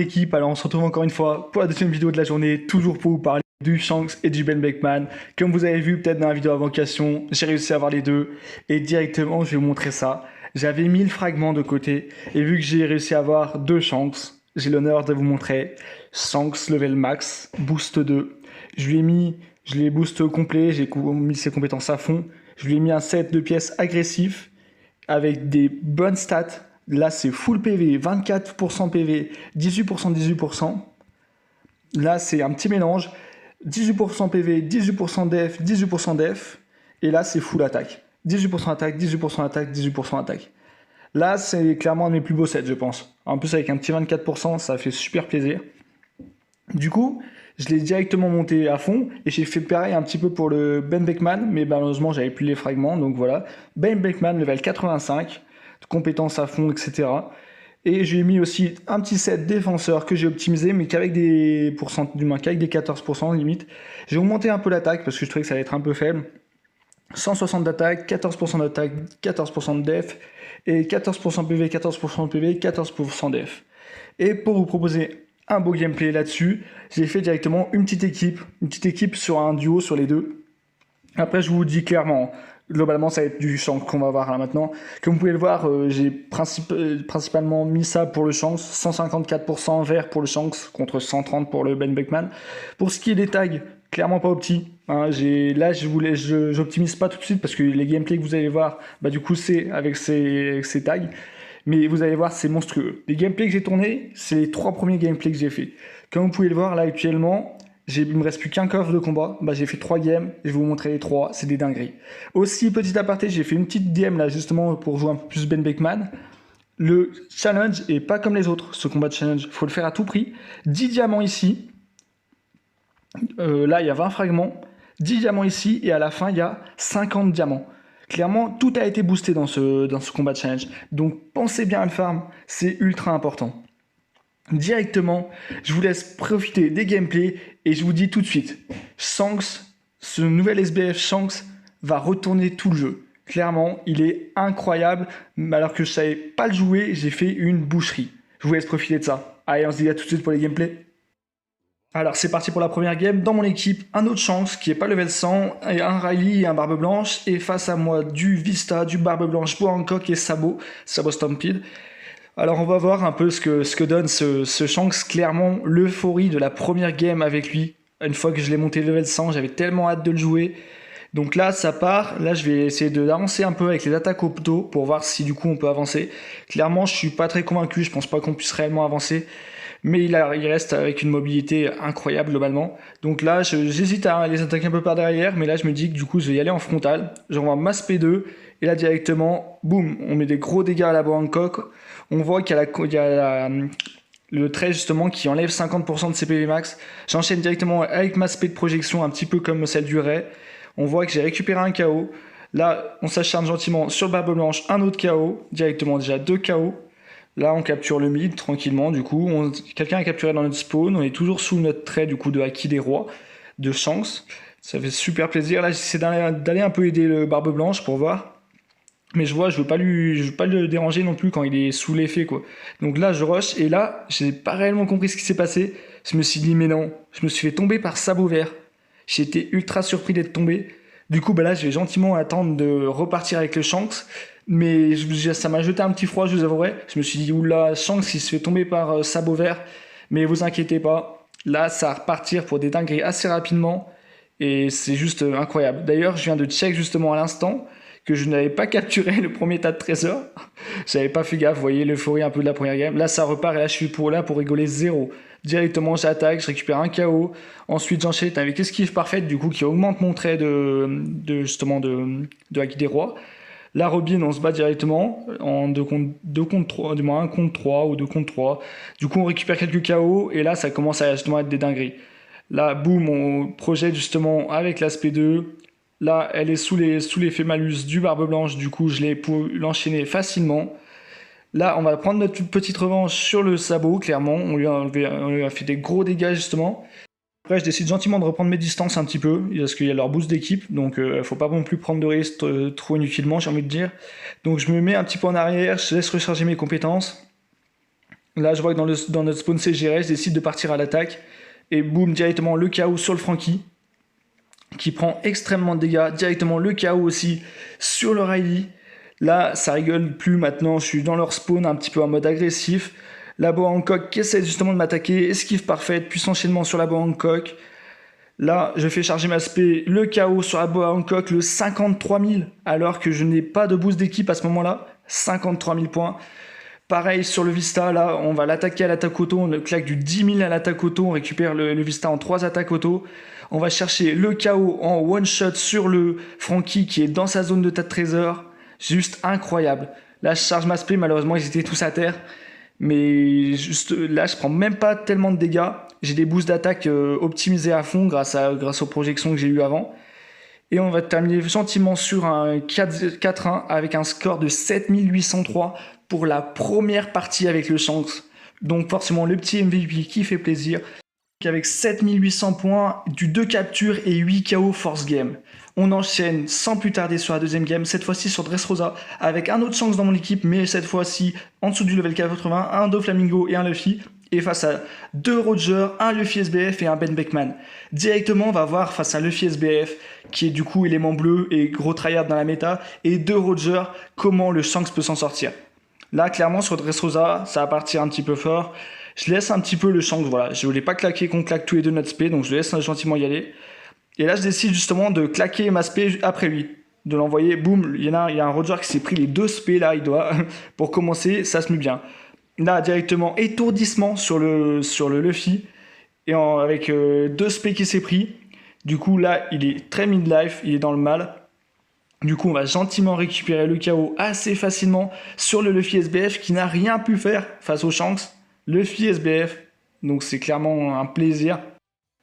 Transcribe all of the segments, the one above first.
l'équipe. Alors on se retrouve encore une fois pour la deuxième vidéo de la journée, toujours pour vous parler du Shanks et du Ben Beckman. Comme vous avez vu peut-être dans la vidéo invocation, j'ai réussi à avoir les deux et directement je vais vous montrer ça. J'avais mis le fragment de côté et vu que j'ai réussi à avoir deux Shanks, j'ai l'honneur de vous montrer Shanks level max, boost 2. Je l'ai boost au complet, j'ai mis ses compétences à fond. Je lui ai mis un set de pièces agressif avec des bonnes stats. Là, c'est full PV, 24% PV, 18%, 18%. Là, c'est un petit mélange. 18% PV, 18% def, 18% def. Et là, c'est full attaque. 18% attaque, 18% attaque, 18% attaque. Là, c'est clairement un de mes plus beaux sets, je pense. En plus, avec un petit 24%, ça fait super plaisir. Du coup, je l'ai directement monté à fond et j'ai fait pareil un petit peu pour le Ben Beckman, mais malheureusement, j'avais plus les fragments. Donc voilà, Ben Beckman, level 85, compétences à fond, etc. Et j'ai mis aussi un petit set défenseur que j'ai optimisé, mais qu'avec des pourcents, du moins qu'avec des 14% limite. J'ai augmenté un peu l'attaque parce que je trouvais que ça allait être un peu faible. 160 d'attaque, 14% d'attaque, 14% de def, et 14% PV, 14% PV, 14% def. Et pour vous proposer un beau gameplay là-dessus, j'ai fait directement une petite équipe sur un duo sur les deux. Après, je vous dis clairement, globalement, ça va être du Shanks qu'on va voir là maintenant. Comme vous pouvez le voir, j'ai principalement mis ça pour le Shanks, 154% vert pour le Shanks contre 130 pour le Ben Beckman. Pour ce qui est des tags, clairement pas opti. Hein, là, j'optimise pas tout de suite parce que les gameplays que vous allez voir, bah, du coup, c'est avec ces tags. Mais vous allez voir, c'est monstrueux. Les gameplays que j'ai tournés, c'est les 3 premiers gameplays que j'ai fait. Comme vous pouvez le voir, là, actuellement, il me reste plus qu'un coffre de combat. Bah, j'ai fait 3 games, je vais vous montrer les 3, c'est des dingueries. Aussi, petit aparté, j'ai fait une petite DM, là, justement, pour jouer un peu plus Ben Beckman. Le challenge est pas comme les autres, ce combat de challenge. Il faut le faire à tout prix. 10 diamants ici. Là, il y a 20 fragments. 10 diamants ici, et à la fin, il y a 50 diamants. Clairement, tout a été boosté dans ce combat de challenge. Donc, pensez bien à le farm, c'est ultra important. Directement, je vous laisse profiter des gameplays et je vous dis tout de suite, Shanks, ce nouvel SBF Shanks va retourner tout le jeu. Clairement, il est incroyable, alors que je savais pas le jouer, j'ai fait une boucherie. Je vous laisse profiter de ça. Allez, on se dit à tout de suite pour les gameplays. Alors c'est parti pour la première game. Dans mon équipe, un autre Shanks qui est pas level 100, et un Riley et un Barbe Blanche. Et face à moi, du Vista, du Barbe Blanche, Boa Hancock et Sabo Stampede. Alors on va voir un peu ce que donne ce Shanks. Clairement, l'euphorie de la première game avec lui. Une fois que je l'ai monté level 100, j'avais tellement hâte de le jouer. Donc là, ça part. Là, je vais essayer d'avancer un peu avec les attaques au poteau pour voir si du coup on peut avancer. Clairement, je suis pas très convaincu. Je pense pas qu'on puisse réellement avancer. Mais il reste avec une mobilité incroyable globalement. Donc là, j'hésite à les attaquer un peu par derrière, mais là, je me dis que du coup, je vais y aller en frontal. J'envoie masse P2, et là, directement, boum, on met des gros dégâts à la Boa Hancock. On voit qu'il y a le trait justement qui enlève 50% de ses PV max. J'enchaîne directement avec masse P de projection, un petit peu comme celle du Ray. On voit que j'ai récupéré un KO. Là, on s'acharne gentiment sur Barbe Blanche, un autre KO. Directement, déjà 2 KO. Là, on capture le mid tranquillement. Du coup, quelqu'un a capturé dans notre spawn. On est toujours sous notre trait du coup de Haki des Rois de Shanks. Ça fait super plaisir. Là, j'essaie d'aller un peu aider le Barbe Blanche pour voir. Mais je veux pas le déranger non plus quand il est sous l'effet quoi. Donc là, je rush et là, j'ai pas réellement compris ce qui s'est passé. Je me suis dit mais non, je me suis fait tomber par Sabot Vert. J'ai été ultra surpris d'être tombé. Du coup, bah là, je vais gentiment attendre de repartir avec le Shanks. Mais ça m'a jeté un petit froid, je vous avouerai. Je me suis dit, oula, Shanks, il se fait tomber par Sabot Vert. Mais vous inquiétez pas, là, ça va repartir pour des dingueries assez rapidement. Et c'est juste incroyable. D'ailleurs, je viens de check justement à l'instant que je n'avais pas capturé le premier tas de trésors. J'avais pas fait gaffe, vous voyez l'euphorie un peu de la première game. Là, ça repart et là, je suis là pour rigoler zéro. Directement, j'attaque, je récupère un KO. Ensuite, j'enchaîne avec esquive parfaite, du coup, qui augmente mon trait de Haki des Rois. La Robin, on se bat directement en 2 contre 3, du moins 1 contre 3 ou 2 contre 3. Du coup, on récupère quelques KO et là, ça commence à justement être des dingueries. Là, boum, on projette justement avec l'aspect 2. Là, elle est sous l'effet malus du Barbe Blanche, du coup, je l'ai pu l'enchaîner facilement. Là, on va prendre notre petite revanche sur le Sabot, clairement. On lui a fait des gros dégâts, justement. Après, je décide gentiment de reprendre mes distances un petit peu, parce qu'il y a leur boost d'équipe, donc faut pas non plus prendre de risques trop inutilement, j'ai envie de dire. Donc je me mets un petit peu en arrière, je laisse recharger mes compétences. Là, je vois que dans notre spawn CGR, je décide de partir à l'attaque. Et boum, directement le KO sur le Franky, qui prend extrêmement de dégâts. Directement le KO aussi sur le Riley. Là, ça rigole plus maintenant. Je suis dans leur spawn, un petit peu en mode agressif. La Boa Hancock qui essaie justement de m'attaquer. Esquive parfaite, puis enchaînement sur la Boa Hancock. Là, je fais charger ma spé, le KO sur la Boa Hancock, le 53 000, alors que je n'ai pas de boost d'équipe à ce moment-là. 53 000 points. Pareil sur le Vista, là, on va l'attaquer à l'attaque auto, on claque du 10 000 à l'attaque auto, on récupère le Vista en 3 attaques auto. On va chercher le KO en one-shot sur le Franky qui est dans sa zone de tas de trésors. Juste incroyable. Là, je charge ma spé, malheureusement, ils étaient tous à terre. Mais juste là, je prends même pas tellement de dégâts. J'ai des boosts d'attaque optimisés à fond grâce aux projections que j'ai eues avant. Et on va terminer gentiment sur un 4-1 avec un score de 7803 pour la première partie avec le Shanks. Donc forcément le petit MVP qui fait plaisir. Avec 7800 points, du 2 captures et 8 KO force game. On enchaîne sans plus tarder sur la deuxième game, cette fois-ci sur Dressrosa, avec un autre Shanks dans mon équipe, mais cette fois-ci en dessous du level 80, un Doflamingo et un Luffy. Et face à 2 Roger, un Luffy SBF et un Ben Beckman. Directement, on va voir face à Luffy SBF, qui est du coup élément bleu et gros tryhard dans la méta, et 2 Roger, comment le Shanks peut s'en sortir. Là, clairement, sur Dressrosa, ça va partir un petit peu fort. Je laisse un petit peu le Shanks, voilà. Je voulais pas claquer qu'on claque tous les deux notre spé, donc je laisse gentiment y aller. Et là, je décide justement de claquer ma spé après lui. De l'envoyer, boum, il y a un Roger qui s'est pris les 2 spés là, il doit. Pour commencer, ça se met bien. Là, directement, étourdissement sur le Luffy. Et avec 2 spés qui s'est pris. Du coup, là, il est très mid-life, il est dans le mal. Du coup, on va gentiment récupérer le KO assez facilement sur le Luffy SBF qui n'a rien pu faire face au Shanks. Luffy SBF, donc c'est clairement un plaisir.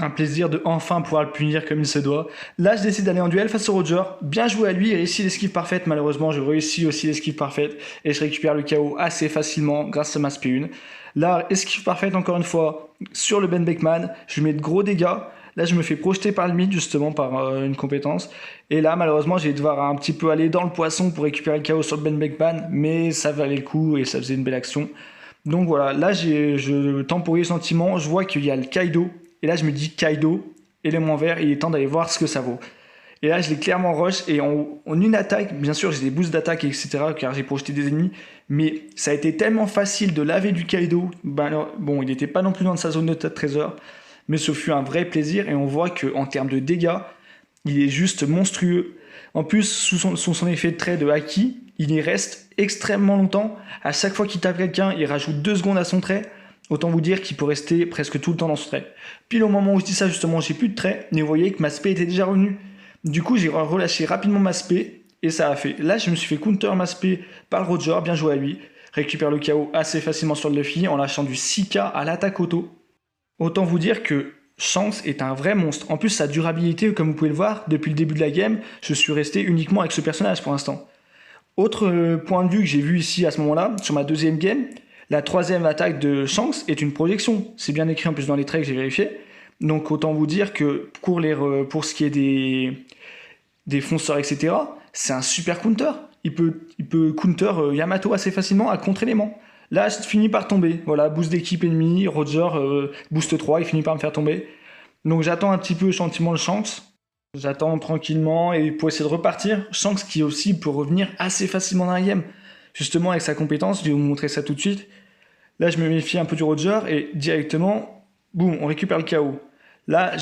Un plaisir de enfin pouvoir le punir comme il se doit. Là, je décide d'aller en duel face au Roger. Bien joué à lui, il réussit l'esquive parfaite. Malheureusement, je réussis aussi l'esquive parfaite. Et je récupère le KO assez facilement grâce à ma SP1. Là, esquive parfaite encore une fois sur le Ben Beckman. Je lui mets de gros dégâts. Là, je me fais projeter par le mid, justement, par une compétence. Et là, malheureusement, je vais devoir un petit peu aller dans le poisson pour récupérer le KO sur le Ben Beckman. Mais ça valait le coup et ça faisait une belle action. Donc voilà, là, je temporise gentiment. Je vois qu'il y a le Kaido. Et là, je me dis, Kaido, élément vert, il est temps d'aller voir ce que ça vaut. Et là, je l'ai clairement rush. Et en une attaque, bien sûr, j'ai des boosts d'attaque, etc., car j'ai projeté des ennemis. Mais ça a été tellement facile de laver du Kaido. Bon, il n'était pas non plus dans sa zone de trésor. Mais ce fut un vrai plaisir. Et on voit qu'en termes de dégâts, il est juste monstrueux. En plus, sous son effet de trait de Haki, il y reste extrêmement longtemps. À chaque fois qu'il tape quelqu'un, il rajoute 2 secondes à son trait. Autant vous dire qu'il peut rester presque tout le temps dans ce trait. Pile au moment où je dis ça, justement, j'ai plus de trait. Mais vous voyez que ma spé était déjà revenue. Du coup, j'ai relâché rapidement ma spé. Et ça a fait. Là, je me suis fait counter ma spé par le Roger. Bien joué à lui. Récupère le KO assez facilement sur le Luffy en lâchant du 6K à l'attaque auto. Autant vous dire que Shanks est un vrai monstre. En plus, sa durabilité, comme vous pouvez le voir, depuis le début de la game, je suis resté uniquement avec ce personnage pour l'instant. Autre point de vue que j'ai vu ici à ce moment-là, sur ma deuxième game, la troisième attaque de Shanks est une projection. C'est bien écrit en plus dans les traits que j'ai vérifié. Donc autant vous dire que pour ce qui est des fonceurs, etc., c'est un super counter. Il peut counter Yamato assez facilement à contre-élément. Là, je finis par tomber. Voilà, boost d'équipe ennemie, Roger, boost 3, il finit par me faire tomber. Donc j'attends un petit peu gentiment le Shanks. J'attends tranquillement et pour essayer de repartir. Shanks qui aussi peut revenir assez facilement dans la game. Justement avec sa compétence, je vais vous montrer ça tout de suite. Là, je me méfie un peu du Roger et directement, boum, on récupère le KO. Là,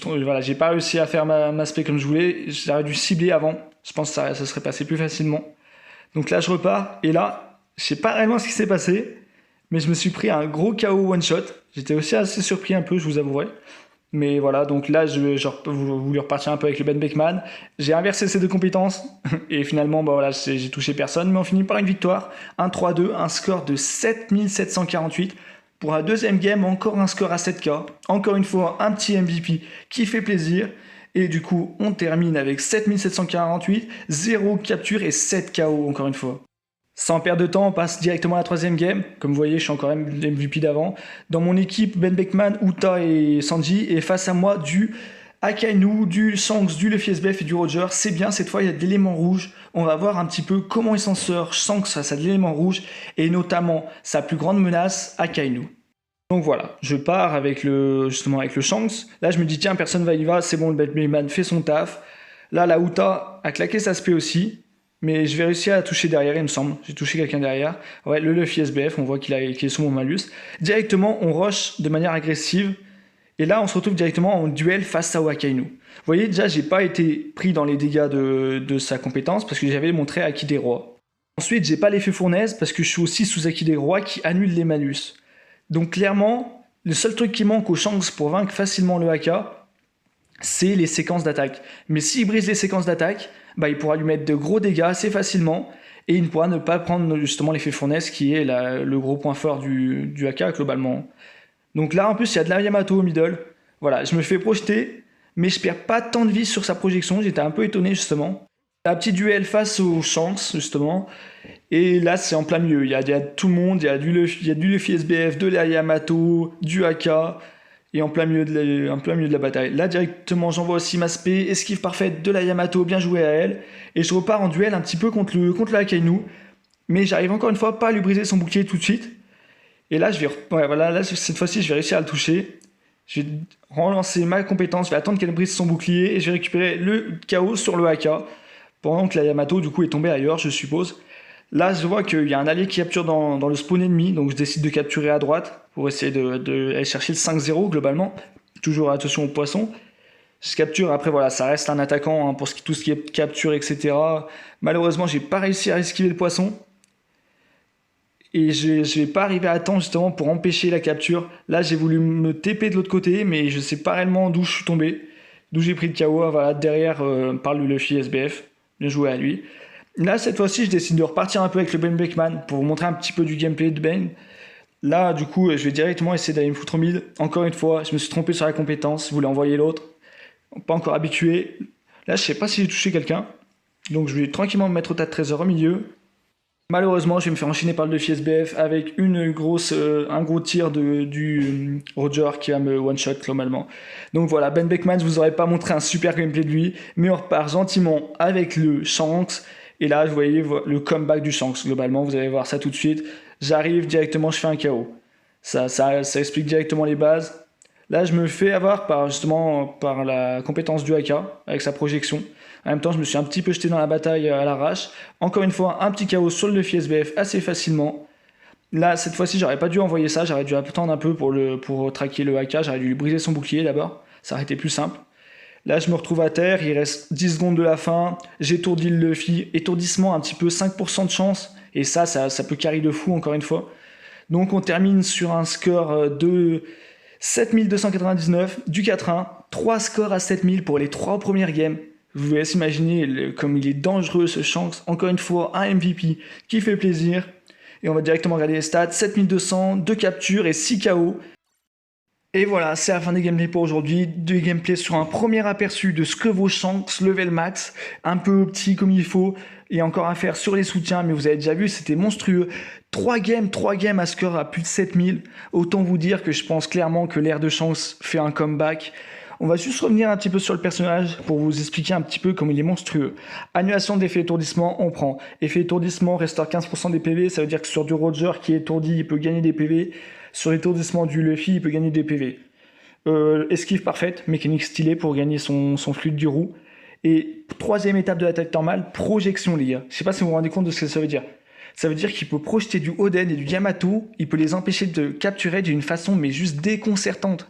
voilà, j'ai pas réussi à faire ma spé comme je voulais. J'aurais dû cibler avant. Je pense que ça serait passé plus facilement. Donc là, je repars et là, je sais pas réellement ce qui s'est passé, mais je me suis pris un gros KO one shot. J'étais aussi assez surpris un peu, je vous avouerai. Mais voilà, donc là, je voulais repartir un peu avec le Ben Beckman. J'ai inversé ces 2 compétences. Et finalement, voilà, j'ai touché personne. Mais on finit par une victoire. 1-3-2, un score de 7748. Pour la deuxième game, encore un score à 7K. Encore une fois, un petit MVP qui fait plaisir. Et du coup, on termine avec 7748, 0 capture et 7 KO encore une fois. Sans perdre de temps, on passe directement à la troisième game. Comme vous voyez, je suis encore MVP d'avant. Dans mon équipe, Ben Beckman, Uta et Sanji. Et face à moi, du Akainu, du Shanks, du Luffy SBF et du Roger, c'est bien, cette fois il y a de l'élément rouge. On va voir un petit peu comment il s'en sort Shanks face à de l'élément rouge et notamment sa plus grande menace, Akainu. Donc voilà, je pars avec justement avec le Shanks. Là je me dis tiens, personne va y va, c'est bon, le Batman fait son taf. Là la Uta a claqué sa spé aussi, mais je vais réussir à toucher derrière il me semble. J'ai touché quelqu'un derrière. Ouais, le Luffy SBF, on voit qu'il est sous mon malus. Directement on rush de manière agressive. Et là, on se retrouve directement en duel face à Akainu. Vous voyez, déjà, j'ai pas été pris dans les dégâts de sa compétence parce que j'avais montré Haki des Rois. Ensuite, j'ai pas l'effet fournaise parce que je suis aussi sous Haki des Rois qui annule les malus. Donc clairement, le seul truc qui manque aux Shanks pour vaincre facilement le Haka, c'est les séquences d'attaque. Mais s'il brise les séquences d'attaque, bah, il pourra lui mettre de gros dégâts assez facilement et il ne pourra ne pas prendre justement l'effet fournaise qui est le gros point fort du Haka globalement. Donc là, en plus, il y a de la Yamato au middle. Voilà, je me fais projeter, mais je perds pas tant de vie sur sa projection. J'étais un peu étonné, justement. Un petit duel face aux Shanks, justement. Et là, c'est en plein milieu. Il y a tout le monde. Il y a du Luffy SBF, de la Yamato, du Haka. Et en plein milieu de la bataille. Là, directement, j'envoie aussi ma spé. Esquive parfaite de la Yamato. Bien joué à elle. Et je repars en duel un petit peu contre le Akainu. Mais j'arrive encore une fois pas à lui briser son bouclier tout de suite. Et là, cette fois-ci, je vais réussir à le toucher. Je vais relancer ma compétence, je vais attendre qu'elle brise son bouclier et je vais récupérer le KO sur le Haka. Pendant que la Yamato, du coup, est tombée ailleurs, je suppose. Là, je vois qu'il y a un allié qui capture dans le spawn ennemi, donc je décide de capturer à droite pour essayer d'aller chercher le 5-0 globalement. Toujours attention aux poissons. Je capture, après voilà, ça reste un attaquant hein, pour tout ce qui est capture, etc. Malheureusement, j'ai pas réussi à esquiver le poisson. Et je vais pas arriver à temps justement pour empêcher la capture. Là, j'ai voulu me TP de l'autre côté, mais je sais pas réellement d'où je suis tombé, d'où j'ai pris le KO. Voilà, derrière par le Luffy SBF. Bien joué à lui. Là, cette fois-ci, je décide de repartir un peu avec le Ben Beckman pour vous montrer un petit peu du gameplay de Ben. Là, du coup, je vais directement essayer d'aller me foutre au mid. Encore une fois, je me suis trompé sur la compétence. Je voulais envoyer l'autre. Pas encore habitué. Là, je sais pas si j'ai touché quelqu'un. Donc, je vais tranquillement me mettre au tas de trésors au milieu. Malheureusement, je vais me faire enchaîner par le Luffy SBF avec un gros tir du Roger qui va me one-shot globalement. Donc voilà, Ben Beckman, je vous aurais pas montré un super gameplay de lui, mais on repart gentiment avec le Shanks. Et là, vous voyez le comeback du Shanks globalement, vous allez voir ça tout de suite. J'arrive directement, je fais un KO. Ça explique directement les bases. Là, je me fais avoir par la compétence du Haka avec sa projection. En même temps, je me suis un petit peu jeté dans la bataille à l'arrache. Encore une fois, un petit KO sur le Luffy SBF assez facilement. Là, cette fois-ci, j'aurais pas dû envoyer ça. J'aurais dû attendre un peu pour traquer le Haka. J'aurais dû lui briser son bouclier d'abord. Ça aurait été plus simple. Là, je me retrouve à terre. Il reste 10 secondes de la fin. J'étourdis le Luffy. Étourdissement, un petit peu 5% de chance. Et ça peut carry de fou, encore une fois. Donc, on termine sur un score de 7299 du 4-1. 3 scores à 7000 pour les 3 premières games. Je vous laisse imaginer comme il est dangereux ce Shanks. Encore une fois, un MVP qui fait plaisir. Et on va directement regarder les stats. 7200, 2 captures et 6 KO. Et voilà, c'est la fin des gameplays pour aujourd'hui. 2 gameplays sur un premier aperçu de ce que vaut Shanks level max. Un peu petit comme il faut. Et encore à faire sur les soutiens, mais vous avez déjà vu, c'était monstrueux. 3 games à score à plus de 7000. Autant vous dire que je pense clairement que l'ère de Shanks fait un comeback. On va juste revenir un petit peu sur le personnage pour vous expliquer un petit peu comment il est monstrueux. Annulation d'effet étourdissement, on prend. Effet étourdissement, restaure 15% des PV, ça veut dire que sur du Roger qui est étourdi, il peut gagner des PV. Sur l'étourdissement du Luffy, il peut gagner des PV. Esquive parfaite, mécanique stylée pour gagner son fluide du roux. Et troisième étape de l'attaque normale, projection les gars. Je sais pas si vous vous rendez compte de ce que ça veut dire. Ça veut dire qu'il peut projeter du Oden et du Yamato, il peut les empêcher de capturer d'une façon mais juste déconcertante.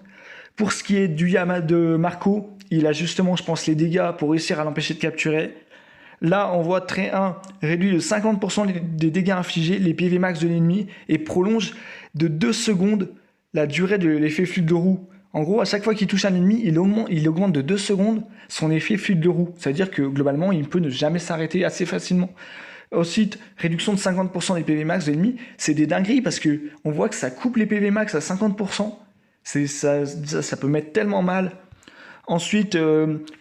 Pour ce qui est de Marco, il a justement, je pense, les dégâts pour réussir à l'empêcher de capturer. Là, on voit trait 1 réduit de 50% des dégâts infligés, les PV max de l'ennemi, et prolonge de 2 secondes la durée de l'effet fluide de roue. En gros, à chaque fois qu'il touche un ennemi, il augmente de 2 secondes son effet fluide de roue. Ça veut dire que globalement, il peut ne jamais s'arrêter assez facilement. Ensuite, réduction de 50% des PV max de l'ennemi, c'est des dingueries parce que on voit que ça coupe les PV max à 50%. Ça peut mettre tellement mal. Ensuite,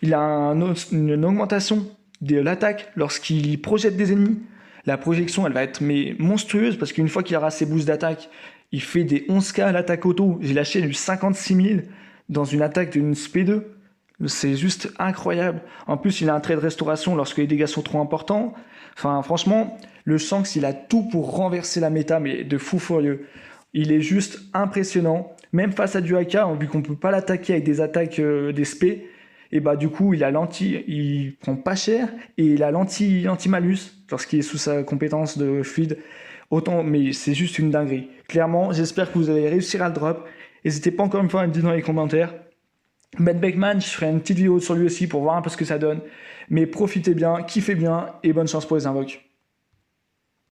il a une augmentation de l'attaque lorsqu'il projette des ennemis. La projection, elle va être monstrueuse parce qu'une fois qu'il aura ses boosts d'attaque, il fait des 11K à l'attaque auto. J'ai lâché du 56 000 dans une attaque d'une SP2. C'est juste incroyable. En plus, il a un trait de restauration lorsque les dégâts sont trop importants. Enfin, franchement, le Shanks, il a tout pour renverser la méta, mais de fou furieux. Il est juste impressionnant. Même face à du Haka, vu qu'on peut pas l'attaquer avec des attaques des spé, et bah du coup, il prend pas cher et il a l'anti-malus lorsqu'il est sous sa compétence de fluide. Autant, mais c'est juste une dinguerie. Clairement, j'espère que vous allez réussir à le drop. N'hésitez pas encore une fois à me dire dans les commentaires. Ben Beckman, je ferai une petite vidéo sur lui aussi pour voir un peu ce que ça donne. Mais profitez bien, kiffez bien et bonne chance pour les invoques.